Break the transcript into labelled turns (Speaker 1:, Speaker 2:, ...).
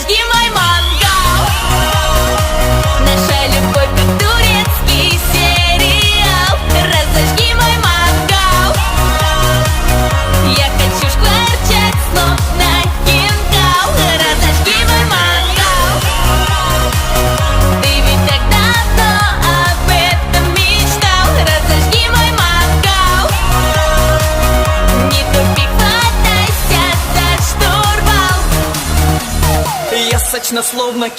Speaker 1: разожги мой мангал. Наша любовь как турецкий сериал. Разожги мой мангал. Я хочу шкварчать, словно кинкал. Разожги мой мангал. Ты ведь так давно об этом мечтал. Разожги мой мангал. Не тупи, хватайся за штурвал.
Speaker 2: Я сочна словно